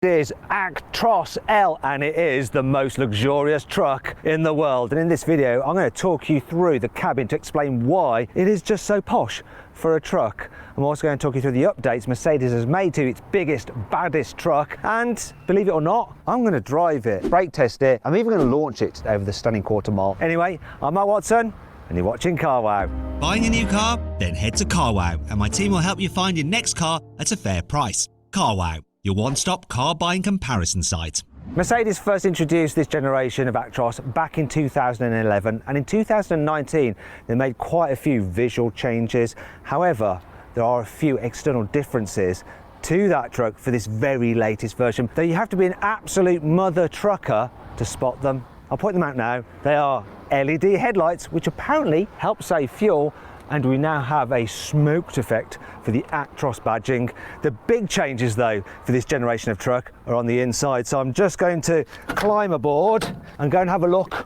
Is Actross L, and it is the most luxurious truck in the world. And in this video I'm going to talk you through the cabin to explain why it is just so posh for a truck. I'm also going to talk you through the updates Mercedes has made to its biggest, baddest truck, and believe it or not, I'm going to drive it, brake test it, I'm even going to launch it over the stunning quarter mile. Anyway, I'm Matt Watson and you're watching Car Wow. Buying a new car? Then head to Car Wow and my team will help you find your next car at a fair price. Car Wow, your one-stop car buying comparison site. Mercedes first introduced this generation of Actross back in 2011, and in 2019 they made quite a few visual changes. However, there are a few external differences to that truck for this very latest version, though you have to be an absolute mother trucker to spot them. I'll point them out now. They are LED headlights, which apparently help save fuel, and we now have a smoked effect for the Actross badging. The big changes though for this generation of truck are on the inside, so I'm just going to climb aboard and go and have a look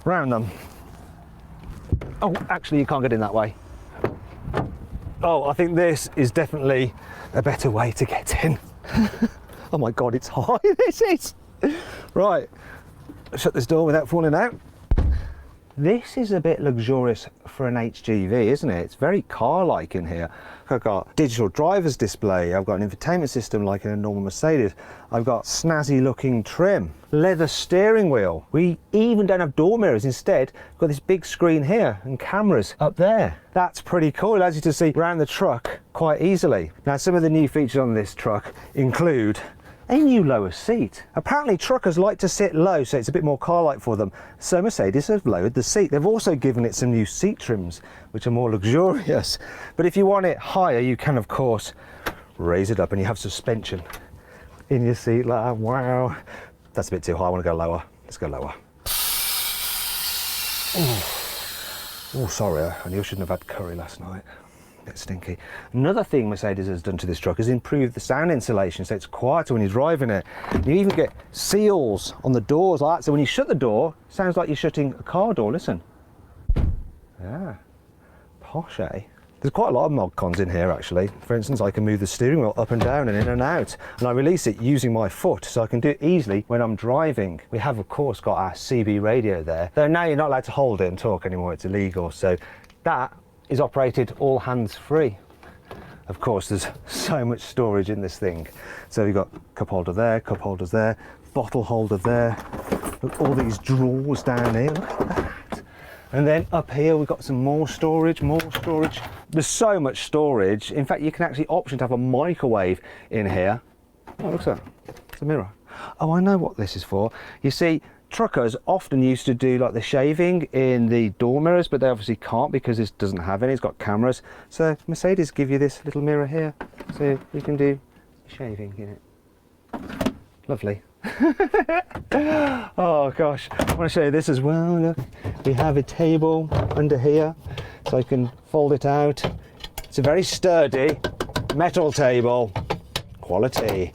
around them. Oh, actually you can't get in that way. Oh, I think this is definitely a better way to get in. Oh my God, it's high, this is. Right, shut this door without falling out. This is a bit luxurious for an HGV, isn't it? It's very car-like in here. I've got digital driver's display, I've got an infotainment system like in a normal Mercedes, I've got snazzy looking trim, leather steering wheel. We even don't have door mirrors, instead we've got this big screen here and cameras up there. That's pretty cool, it allows you to see around the truck quite easily. Now some of the new features on this truck include a new lower seat. Apparently truckers like to sit low, so it's a bit more car-like for them. So Mercedes have lowered the seat. They've also given it some new seat trims, which are more luxurious. But if you want it higher, you can of course raise it up and you have suspension in your seat like that. Wow. That's a bit too high, I want to go lower. Let's go lower. Oh, sorry, I knew I shouldn't have had curry last night. Bit stinky. Another thing Mercedes has done to this truck is improve the sound insulation, so it's quieter when you're driving it. You even get seals on the doors like that, so when you shut the door, it sounds like you're shutting a car door. Listen. Yeah, posh, eh? There's quite a lot of mod cons in here actually. For instance, I can move the steering wheel up and down and in and out, and I release it using my foot, so I can do it easily when I'm driving. We have of course got our CB radio there, though now you're not allowed to hold it and talk anymore, it's illegal, so that is operated all hands-free. Of course, there's so much storage in this thing. So you've got cup holder there, cup holders there, bottle holder there. Look, all these drawers down here, look at that. And then up here we've got some more storage, more storage. There's so much storage. In fact, you can actually option to have a microwave in here. Oh, look at that, it's a mirror. Oh, I know what this is for. You see, truckers often used to do like the shaving in the door mirrors, but they obviously can't because this doesn't have any, it's got cameras. So Mercedes give you this little mirror here, so you can do shaving in it. Lovely. Oh gosh, I want to show you this as well. Look, we have a table under here, so I can fold it out. It's a very sturdy metal table, quality.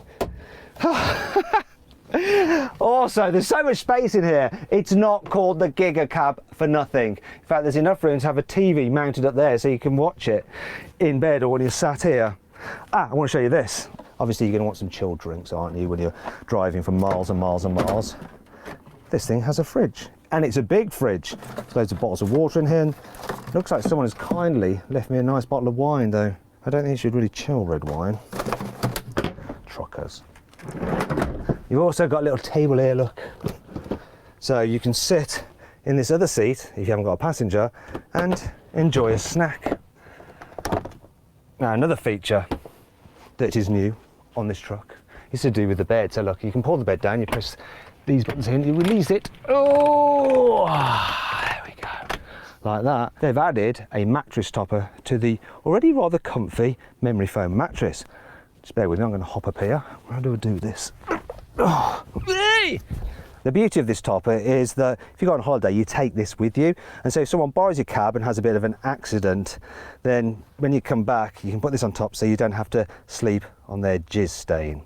Also, there's so much space in here, it's not called the Giga Cab for nothing. In fact, there's enough room to have a TV mounted up there so you can watch it in bed or when you're sat here. I want to show you this. Obviously you're going to want some chilled drinks, aren't you, when you're driving for miles and miles and miles. This thing has a fridge, and it's a big fridge. There's loads of bottles of water in here, and it looks like someone has kindly left me a nice bottle of wine, though I don't think you should really chill red wine. Truckers. You've also got a little table here, look. So you can sit in this other seat, if you haven't got a passenger, and enjoy a snack. Now another feature that is new on this truck is to do with the bed. So look, you can pull the bed down, you press these buttons in, you release it. Oh, there we go. Like that. They've added a mattress topper to the already rather comfy memory foam mattress. Just bear with me, I'm going to hop up here. How do I do this? Oh. The beauty of this topper is that if you go on holiday, you take this with you, and so if someone borrows your cab and has a bit of an accident, then when you come back you can put this on top so you don't have to sleep on their jizz stain.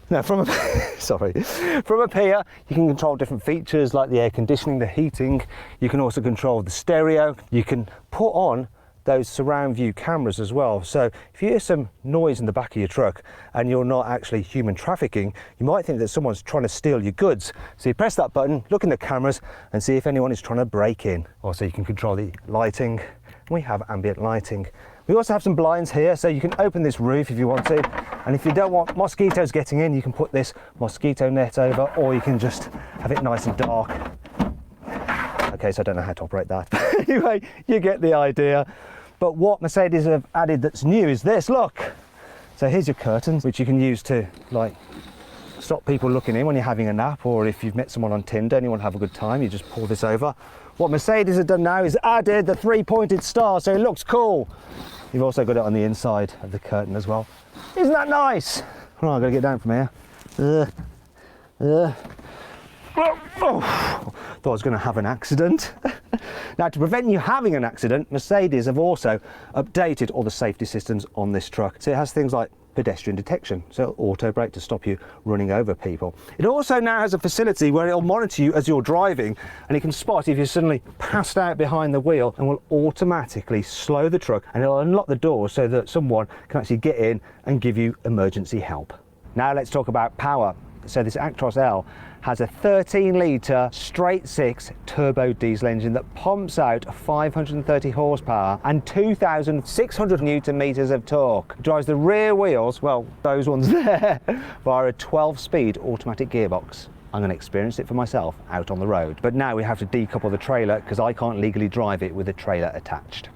Now from up here you can control different features like the air conditioning, the heating. You can also control the stereo. You can put on those surround view cameras as well. So if you hear some noise in the back of your truck and you're not actually human trafficking, you might think that someone's trying to steal your goods. So you press that button, look in the cameras and see if anyone is trying to break in. Also, you can control the lighting. We have ambient lighting. We also have some blinds here, so you can open this roof if you want to. And if you don't want mosquitoes getting in, you can put this mosquito net over, or you can just have it nice and dark. Okay, so I don't know how to operate that. But anyway, you get the idea. But what Mercedes have added that's new is this, look. So here's your curtains, which you can use to like stop people looking in when you're having a nap, or if you've met someone on Tinder and you want to have a good time, you just pull this over. What Mercedes have done now is added the 3-pointed star, so it looks cool. You've also got it on the inside of the curtain as well. Isn't that nice? Right, I've got to get down from here. Thought I was going to have an accident. Now, to prevent you having an accident, Mercedes have also updated all the safety systems on this truck. So it has things like pedestrian detection, so auto brake to stop you running over people. It also now has a facility where it'll monitor you as you're driving, and it can spot if you're suddenly passed out behind the wheel, and will automatically slow the truck, and it'll unlock the door so that someone can actually get in and give you emergency help. Now let's talk about power. So this Actross L has a 13-litre straight-six turbo diesel engine that pumps out 530 horsepower and 2,600 newton-meters of torque. It drives the rear wheels, well, those ones there, via a 12-speed automatic gearbox. I'm going to experience it for myself out on the road. But now we have to decouple the trailer because I can't legally drive it with a trailer attached.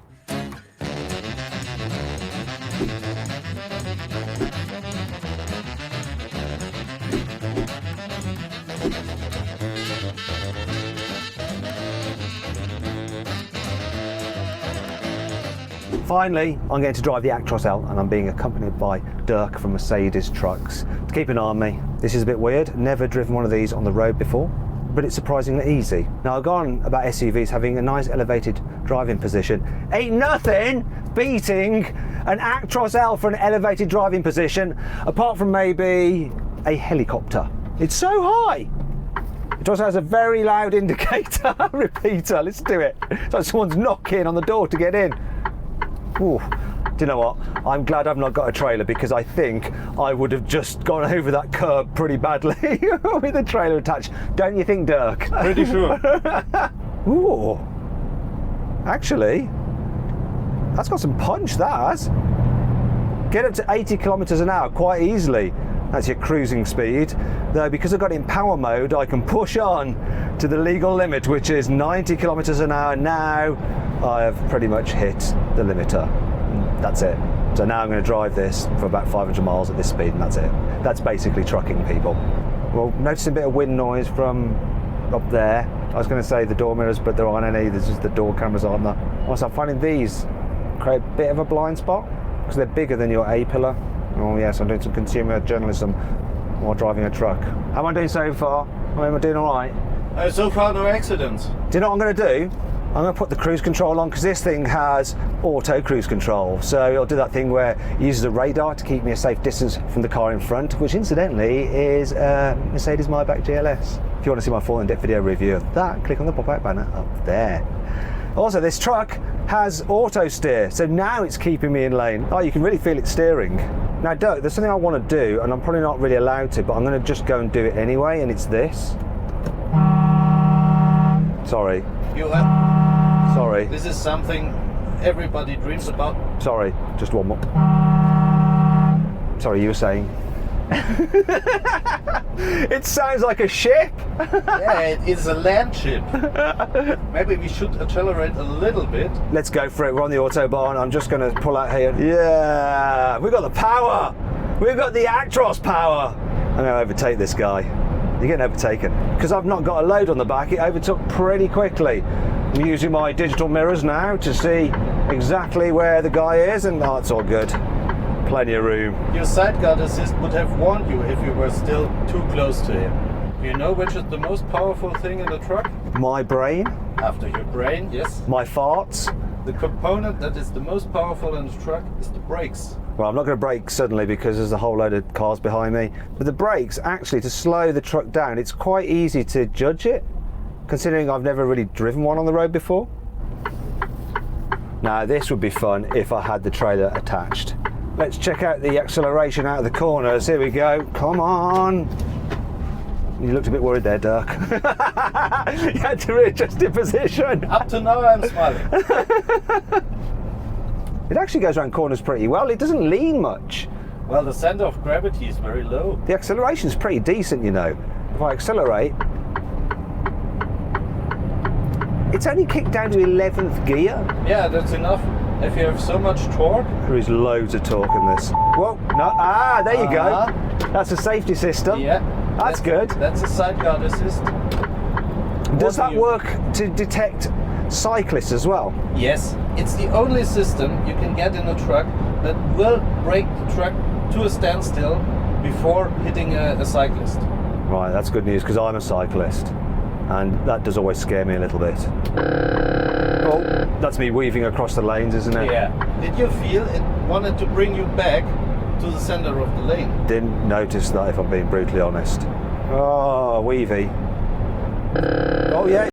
Finally, I'm going to drive the Actross L, and I'm being accompanied by Dirk from Mercedes Trucks. To keep an eye on me, this is a bit weird, never driven one of these on the road before, but it's surprisingly easy. Now, I've gone about SUVs having a nice elevated driving position. Ain't nothing beating an Actross L for an elevated driving position, apart from maybe a helicopter. It's so high. It also has a very loud indicator repeater. Let's do it. It's like someone's knocking on the door to get in. Ooh, do you know what? I'm glad I've not got a trailer, because I think I would have just gone over that curb pretty badly with a trailer attached. Don't you think, Dirk? Pretty sure. Ooh, actually, that's got some punch, that has. Get up to 80 kilometers an hour quite easily. That's your cruising speed. Though, because I've got it in power mode, I can push on to the legal limit, which is 90 kilometers an hour. Now I have pretty much hit the limiter. That's it. So now I'm going to drive this for about 500 miles at this speed, and that's it. That's basically trucking, people. Well, noticing a bit of wind noise from up there. I was going to say the door mirrors, but there aren't any. There's just the door cameras, aren't there? Also, I'm finding these create a bit of a blind spot because they're bigger than your A-pillar. Oh yes, I'm doing some consumer journalism while driving a truck. How am I doing so far? Am I doing all right? So far, no accidents. Do you know what I'm going to do? I'm going to put the cruise control on, because this thing has auto cruise control. So it'll do that thing where it uses a radar to keep me a safe distance from the car in front, which incidentally is Mercedes Maybach GLS. If you want to see my full in-depth video review of that, click on the pop-out banner up there. Also, this truck has auto steer, so now it's keeping me in lane. Oh, you can really feel it steering. Now, Doug, there's something I want to do, and I'm probably not really allowed to, but I'm going to just go and do it anyway, and it's this. Sorry. Sorry. This is something everybody dreams about. Sorry, just one more. Sorry, you were saying? It sounds like a ship. Yeah, it is a land ship. Maybe we should accelerate a little bit. Let's go for it. We're on the Autobahn. I'm just going to pull out here. Yeah, we've got the power. We've got the Actross power. I'm going to overtake this guy. You're getting overtaken. Because I've not got a load on the back, it overtook pretty quickly. I'm using my digital mirrors now to see exactly where the guy is, and oh, it's all good. Plenty of room. Your sideguard assist would have warned you if you were still too close to him. You know which is the most powerful thing in the truck? My brain. After your brain, yes. My farts. The component that is the most powerful in the truck is the brakes. Well, I'm not going to brake suddenly because there's a whole load of cars behind me. But the brakes, actually, to slow the truck down, it's quite easy to judge it, considering I've never really driven one on the road before. Now this would be fun if I had the trailer attached. Let's check out the acceleration out of the corners. Here we go. Come on. You looked a bit worried there, Dirk. You had to readjust your position. Up to now I'm smiling. It actually goes around corners pretty well. It doesn't lean much. Well, the center of gravity is very low. The acceleration's pretty decent, you know. If I accelerate, it's only kicked down to 11th gear. Yeah, that's enough. If you have so much torque. There is loads of torque in this. Whoa, no, there you go. That's a safety system. Yeah. That's good. That's a sideguard assist. Does that work to detect cyclists as well? Yes. It's the only system you can get in a truck that will brake the truck to a standstill before hitting a cyclist. Right, that's good news because I'm a cyclist and that does always scare me a little bit. Oh, that's me weaving across the lanes, isn't it? Yeah. Did you feel it wanted to bring you back to the center of the lane? Didn't notice that, if I'm being brutally honest. Oh, weavy. Oh yeah.